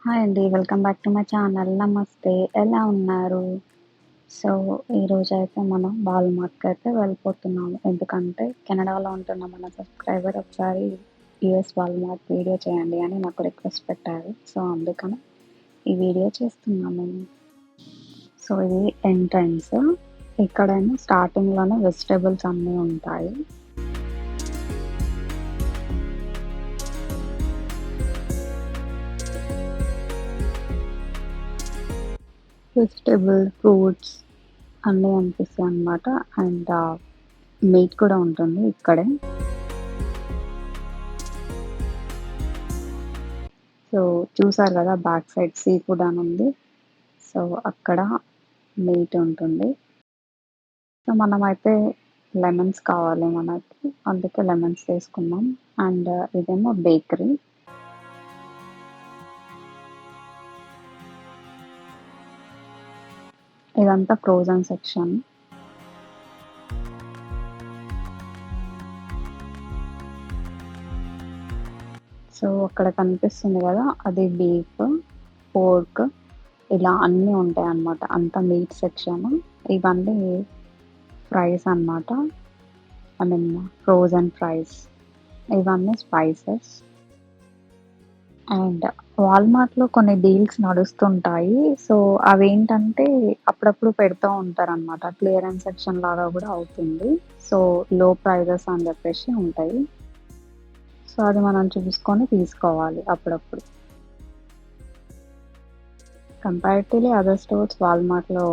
Hi అండి. Welcome back to my channel. నమస్తే. ఎలా ఉన్నారు? సో, ఈరోజైతే మనం వాల్మార్ట్‌కయితే వెళ్ళిపోతున్నాము. ఎందుకంటే కెనడాలో ఉంటున్న మన సబ్‌స్క్రైబర్ ఒకసారి యూఎస్ వాల్మార్ట్ వీడియో చేయండి అని నాకు రిక్వెస్ట్ పెట్టారు. సో, అందుకని ఈ వీడియో చేస్తున్నాను. సో, ఇది ఎంట్రన్స్. ఇక్కడేమో స్టార్టింగ్‌లోనే వెజిటబుల్స్ అన్నీ ఉంటాయి. వెజిటబుల్, ఫ్రూట్స్ అన్నీ కనిపిస్తాయన్నమాట. అండ్ మీట్ కూడా ఉంటుంది ఇక్కడే. సో, చూసారు గదా! బ్యాక్ సైడ్ సీ ఫుడ్ అని ఉంది. సో, అక్కడ మీట్ ఉంటుంది. సో, మనమైతే లెమన్స్ కావాలి మనకి. అందుకే లెమన్స్ తీసుకున్నాం. అండ్ ఇదేమో బేకరీ. ఇదంతా ఫ్రోజన్ సెక్షన్. సో, అక్కడ కనిపిస్తుంది గదా! అది బీఫ్, పోర్క్ ఇలా అన్నీ ఉంటాయన్నమాట. అంతా మీట్ సెక్షన్. ఇవన్నీ ఫ్రైస్ అన్నమాట. I mean frozen fries. ఇవన్నీ స్పైసెస్. అండ్ వాల్మార్ట్‌లో కొన్ని డీల్స్ నడుస్తుంటాయి. సో, అవేంటంటే అప్పుడప్పుడు పెడతా ఉంటారనమాట. క్లియరెన్స్ సెక్షన్ లాగా గూడా అవుతుంది. సో, లో ప్రైజెస్ అని జెప్పేసి ఉంటాయి. సో, అది మనం చూసుకొని తీసుకోవాలి అప్పుడప్పుడు. కంపారిటివ్‌లీ అదర్ స్టోర్స్ వాల్మార్ట్‌లో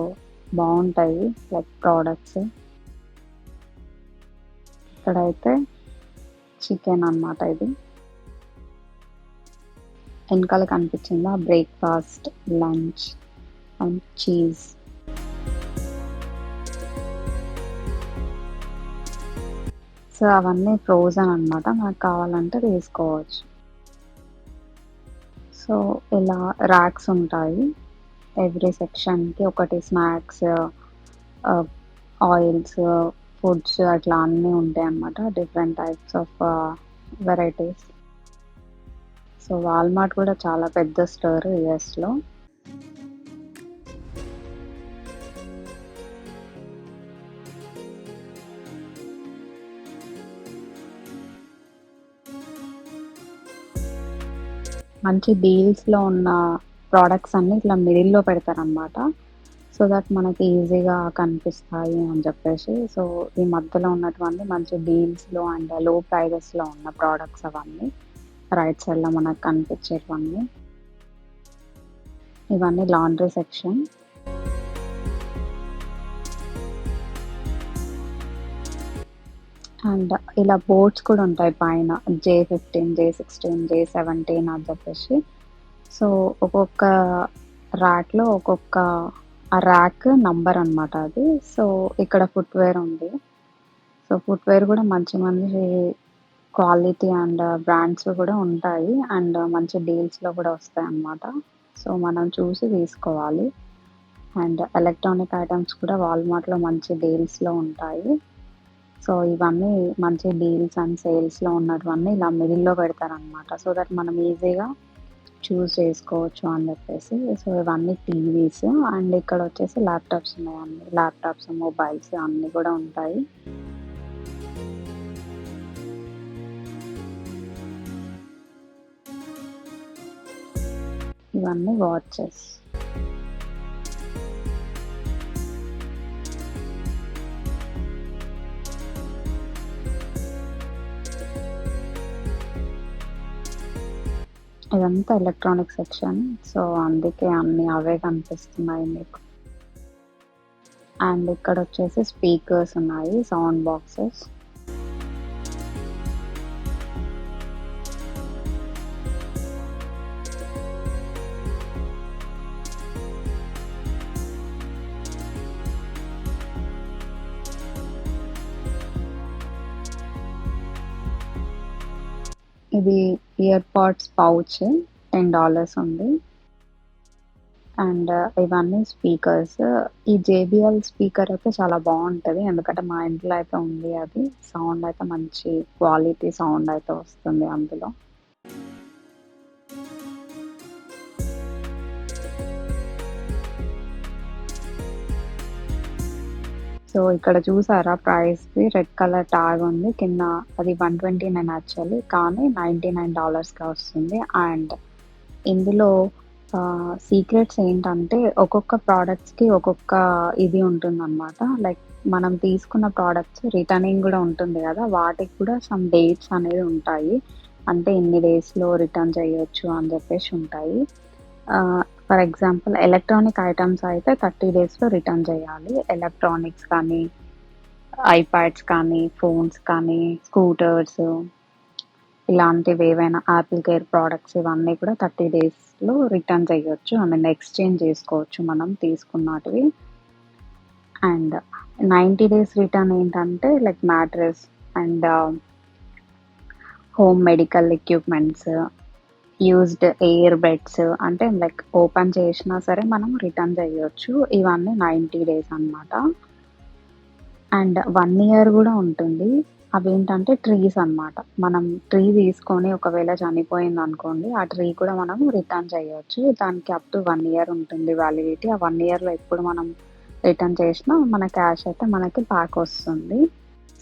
బావుంటాయి. Like products. ఇక్కడైతే చికెన్ అన్నమాట ఇది. ఎనకాల కనిపించిందా breakfast, lunch and cheese. So, అవన్నీ ఫ్రోజన్ అన్నమాట. మనకు కావాలంటే తీసుకోవచ్చు. సో, ఇలా ర్యాక్స్ ఉంటాయి. ఎవ్రీ సెక్షన్‌కి ఒకటి స్నాక్స్, ఆహ్, ఆయిల్స్, ఫుడ్స్ అట్లా అన్నీ ఉంటాయన్నమాట. Different types of varieties. So, Walmart కూడా చాలా పెద్ద స్టోర్ యూఎస్‌లో. మంచి డీల్స్‌లో ఉన్న ప్రొడక్ట్స్ అన్నీ ఇట్లా మిడిల్‌లో పెడతారనమాట. సో దట్ మనకి ఈజీగా కనిపిస్తాయి అని చెప్పేసి. సో, ఈ మధ్యలో ఉన్నటివన్నీ మంచి డీల్స్‌లో అండ్ లో ప్రైజెస్‌లో ఉన్న ప్రొడక్ట్స్ అవన్నీ. రైట్ సైడ్‌లో మనకు కనిపించేటివన్నీ. ఇవన్నీ లాండ్రీ సెక్షన్. అండ్ ఇలా బోర్డ్స్ కూడా ఉంటాయి పైన. జే15, జే16, జే17 అని చెప్పేసి. సో, ఒక్కొక్క ర్యాక్‌లో ఒక్కొక్క ఆ ర్యాక్ నంబర్ అనమాట అది. సో, ఇక్కడ ఫుట్‌వేర్ ఉంది. సో, ఫుట్‌వేర్ కూడా మంచి మంచి క్వాలిటీ అండ్ బ్రాండ్స్‌వి కూడా ఉంటాయి. అండ్ మంచి డీల్స్‌లో కూడా వస్తాయన్నమాట. సో, మనం చూసి తీసుకోవాలి. అండ్ ఎలక్ట్రానిక్ ఐటెమ్స్ కూడా వాల్మార్ట్‌లో మంచి డీల్స్‌లో ఉంటాయి. సో, ఇవన్నీ మంచి డీల్స్ అండ్ సేల్స్‌లో ఉన్నటివన్నీ ఇలా మిడిల్‌లో పెడతారనమాట. సో దట్ మనం ఈజీగా చూజ్ చేసుకోవచ్చు అని చెప్పేసి. సో, ఇవన్నీ టీవీస్ అండ్ ఇక్కడొచ్చేసి ల్యాప్‌టాప్స్ ఉన్నాయండి. ల్యాప్‌టాప్స్, మొబైల్స్ అన్నీ కూడా ఉంటాయి. ఇవన్నీ వాచెస్. ఇదంతా ఎలక్ట్రానిక్ సెక్షన్. సో, అందుకే అన్నీ అవే కనిపిస్తున్నాయి మీకు. అండ్ ఇక్కడొచ్చేసి స్పీకర్స్ ఉన్నాయి. Sound boxes. ఇది ఇయర్ పాడ్స్ పౌచ్ $10 ఉంది. అండ్ ఇవన్నీ స్పీకర్స్. ఈ జేబీఎల్ స్పీకర్ అయితే చాలా బావుంటది. ఎందుకంటే మా ఇంట్లో అయితే ఉంది అది. సౌండ్ అయితే మంచి క్వాలిటీ సౌండ్ అయితే వస్తుంది అందులో. సో, ఇక్కడ చూసారా ప్రైస్‌ది రెడ్ కలర్ ట్యాగ్ ఉంది. కింద అది 129 యాక్చువల్లీ కానీ $99కే వస్తుంది. అండ్ ఇందులో సీక్రెట్స్ ఏంటంటే ఒక్కొక్క ప్రొడక్ట్స్‌కి ఒక్కొక్క ఇది ఉంటుందనమాట. లైక్ మనం తీసుకున్న ప్రొడక్ట్స్ రిటర్నింగ్ గూడా ఉంటుంది గదా! వాటికి కూడా సమ్ డేట్స్ అనేవి ఉంటాయి. అంటే ఇన్ని డేస్‌లో రిటర్న్ చేయొచ్చు అని జెప్పేసి ఉంటాయి. ఫర్ ఎగ్జాంపుల్ ఎలక్ట్రానిక్ ఐటెమ్స్ అయితే 30 డేస్‌లో రిటర్న్ చేయాలి. ఎలక్ట్రానిక్స్ కానీ, ఐప్యాడ్స్ కానీ, ఫోన్స్ కానీ, స్కూటర్స్ ఇలాంటివేవైనా యాపిల్ కేర్ ప్రొడక్ట్స్ ఇవన్నీ కూడా 30 డేస్‌లో రిటర్న్ చేయొచ్చు. ఐ మీన్ ఎక్స్‌చేంజ్ చేసుకోవచ్చు మనం తీసుకున్నటివి. అండ్ 90 డేస్ రిటర్న్ ఏంటంటే like mattress and home medical equipments, used air buds అంటే లైక్ ఓపెన్ చేసినా సరే మనం రిటర్న్ చేయొచ్చు. ఇవన్నీ 90 డేస్ అన్నమాట. అండ్ 1 ఇయర్ గూడా ఉంటుంది. అవేంటంటే ట్రీస్ అన్నమాట. మనం ట్రీ తీసుకొని ఒకవేళ చనిపోయిందనుకోండి, ఆ ట్రీ కూడా మనం రిటర్న్ చేయొచ్చు. దానికి అప్ టు 1 ఇయర్ ఉంటుంది వాలిడిటీ. ఆ 1 ఇయర్‌లో ఎప్పుడు మనం రిటర్న్ చేసినా మన క్యాష్ అయితే మనకి బ్యాక్ వస్తుంది.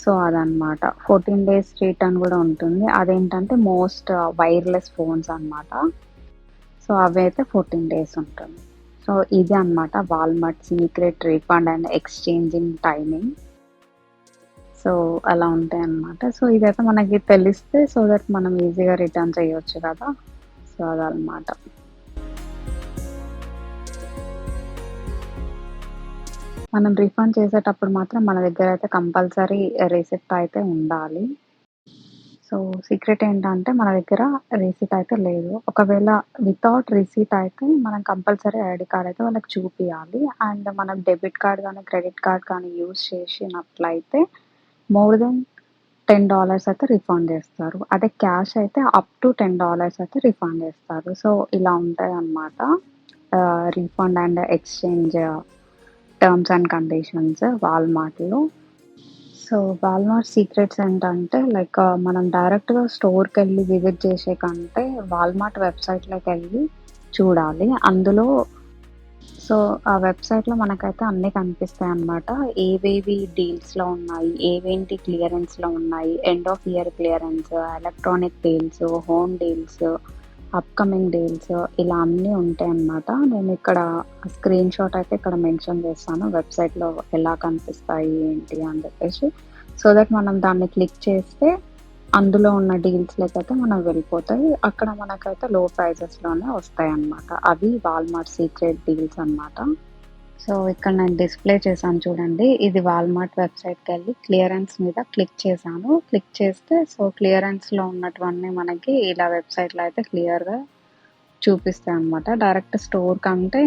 సో, అదనమాట. 14 డేస్ రిటర్న్ గూడా ఉంటుంది. అదేంటంటే వైర్‌లెస్ ఫోన్స్ అన్నమాట. సో, అవైతే 14 డేస్ ఉంటుంది. సో, ఇది అన్నమాట Walmart secret refund and exchanging timing. So, అలా ఉంటాయన్నమాట. సో, ఇదైతే మనకి తెలిస్తే సో దట్ మనం ఈజీగా రిటర్న్ చేయొచ్చు కదా! సో, అదనమాట. మనం రిఫండ్ చేసేటప్పుడు మాత్రం మన దగ్గర అయితే కంపల్సరీ రిసిప్ట్ అయితే ఉండాలి. సో, సీక్రెట్ ఏంటంటే మన దగ్గర రిసీట్ అయితే లేదు. ఒకవేళ వితౌట్ రిసీట్ అయితే మనం కంపల్సరీ ఐడీ కార్డ్ అయితే వాళ్ళకి చూపియాలి. అండ్ మనం డెబిట్ కార్డ్ గానీ, క్రెడిట్ కార్డ్ కానీ యూజ్ చేసినట్లయితే మోర్ దెన్ $10 అయితే రిఫండ్ చేస్తారు. అదే క్యాష్ అయితే అప్ టు $10 అయితే రిఫండ్ చేస్తారు. సో, ఇలా ఉంటాయన్నమాట. Refund and exchange terms and conditions వాల్మార్ట్‌లో. సో, వాల్మార్ట్ సీక్రెట్స్ ఏంటంటే లైక్ మనం డైరెక్ట్‌గా స్టోర్‌కెళ్ళి విజిట్ చేసే కంటే వాల్మార్ట్ వెబ్‌సైట్‌లోకెళ్ళి చూడాలి. అందులో సో, ఆ వెబ్‌సైట్‌లో మనకైతే అన్నీ కనిపిస్తాయన్నమాట. ఏవేవి డీల్స్‌లో ఉన్నాయి, ఏవేంటి క్లియరెన్స్‌లో ఉన్నాయి, end of year clearance, electronic deals, home deals, upcoming deals ఇలా అన్నీ ఉంటాయన్నమాట. నేనిక్కడ స్క్రీన్‌షాట్ అయితే ఇక్కడ మెన్షన్ చేస్తాను. వెబ్‌సైట్‌లో ఎలా కనిపిస్తాయి, ఏంటి అని చెప్పేసి. సో దట్ మనం దాన్ని క్లిక్ చేస్తే అందులో ఉన్న డీల్స్‌లోకైతే మనం వెళ్ళిపోతాయి. అక్కడ మనకైతే లో ప్రైజెస్‌లోనే వస్తాయన్నమాట. అవి వాల్మార్ట్ సీక్రెట్ డీల్స్ అన్నమాట. సో, ఇక్కడ నేను డిస్‌ప్లే చేశాను చూడండి. ఇది వాల్మార్ట్ వెబ్‌సైట్‌కెళ్ళి క్లియరెన్స్ మీద క్లిక్ చేశాను. క్లిక్ చేస్తే సో, క్లియరెన్స్‌లో ఉన్నటువన్నీ మనకి ఇలా వెబ్‌సైట్‌లో అయితే క్లియర్‌గా చూపిస్తాయన్నమాట. డైరెక్ట్ స్టోర్ కంటే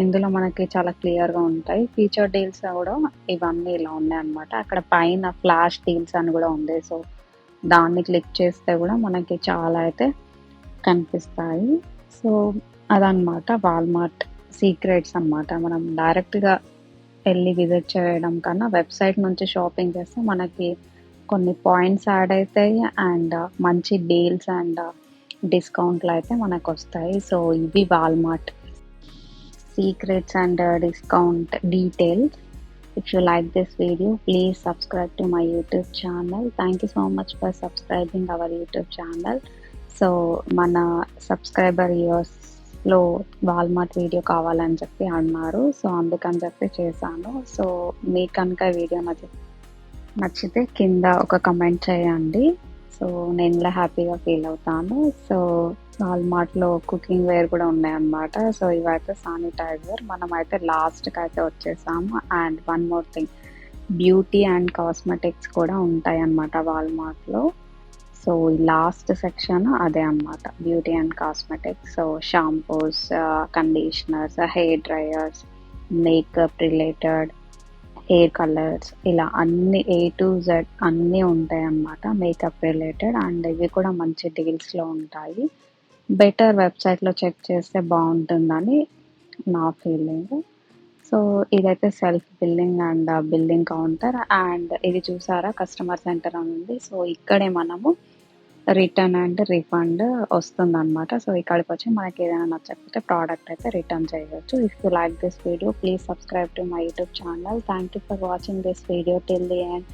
ఇందులో మనకి చాలా క్లియర్‌గా ఉంటాయి. ఫీచర్ డీల్స్ కూడా ఇవన్నీ ఇలా ఉన్నాయన్నమాట. అక్కడ పైన ఫ్లాష్ డీల్స్ అని కూడా ఉంది. సో, దాన్ని క్లిక్ చేస్తే కూడా మనకి చాలా అయితే కనిపిస్తాయి. సో, అదనమాట వాల్మార్ట్ సీక్రెట్స్ అన్నమాట. మనం డైరెక్ట్‌గా ఎళ్లి విజిట్ చేయడం కన్నా వెబ్‌సైట్ నుంచి షాపింగ్ చేస్తే మనకి కొన్ని పాయింట్స్ యాడ్ అయితాయి. అండ్ మంచి డీల్స్ అండ్ డిస్కౌంట్‌లయితే మనకొస్తాయి. సో, ఇవి Walmart secrets and discount details. If you like this video, please subscribe to my YouTube channel. Thank you so much for subscribing our YouTube channel. So, మన subscriber ఇయర్స్‌లో Walmart video కావాలని చెప్పి అన్నారు. So, అందుకని చెప్పి చేశాను. So, మీకు కనుక వీడియో నచ్చితే కింద ఒక కమెంట్ చేయండి. సో, నేను ఇలా హ్యాపీగా ఫీల్ అవుతాను. సో, వాల్మార్ట్‌లో కుకింగ్ వేర్ కూడా ఉన్నాయన్నమాట. సో, ఇవైతే శానిటైజర్. మనమైతే లాస్ట్‌కైతే వచ్చేసాము. And one more thing beauty and cosmetics కూడా ఉంటాయన్నమాట వాల్మార్ట్‌లో. సో, ఈ లాస్ట్ సెక్షన్ అదే అన్నమాట. Beauty and cosmetics. So, shampoos, conditioners, hair dryers, makeup related, hair colours ఇలా అన్నీ ఏ టు జెడ్ అన్నీ ఉంటాయన్నమాట. మేకప్ రిలేటెడ్ అండ్ ఇవి కూడా మంచి డీల్స్‌లో ఉంటాయి. బెటర్ వెబ్‌సైట్‌లో చెక్ చేస్తే బావుంటుందని నా ఫీలింగ్. సో, ఇదైతే self billing and billing counter and ఇది చూసారా కస్టమర్ సెంటర్ అని ఉంది. సో, ఇక్కడే మనము రిటర్న్ అండ్ రిఫండ్ వస్తుందనమాట. సో, ఇక్కడికొచ్చి మనకేదైనా నచ్చకపోతే ప్రోడక్ట్ అయితే రిటర్న్ చేయొచ్చు. If you like this video please subscribe to my YouTube channel. Thank you for watching this video till the end.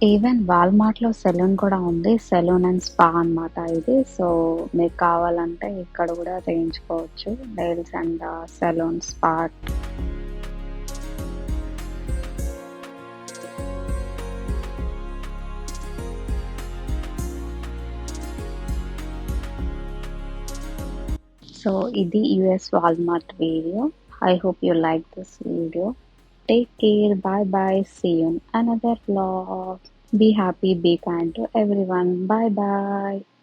Even వాల్మార్ట్‌లో సెలూన్ కూడా ఉంది. సెలూన్ అండ్ స్పా అనమాట ఇది. సో, మీకు కావాలంటే ఇక్కడ కూడా చేయించుకోవచ్చు. Nails and salon, spa. So, ఇది US Walmart video. I hope you like this video. Take care. Bye bye. See you in another vlog. Be happy, be kind to everyone. Bye bye.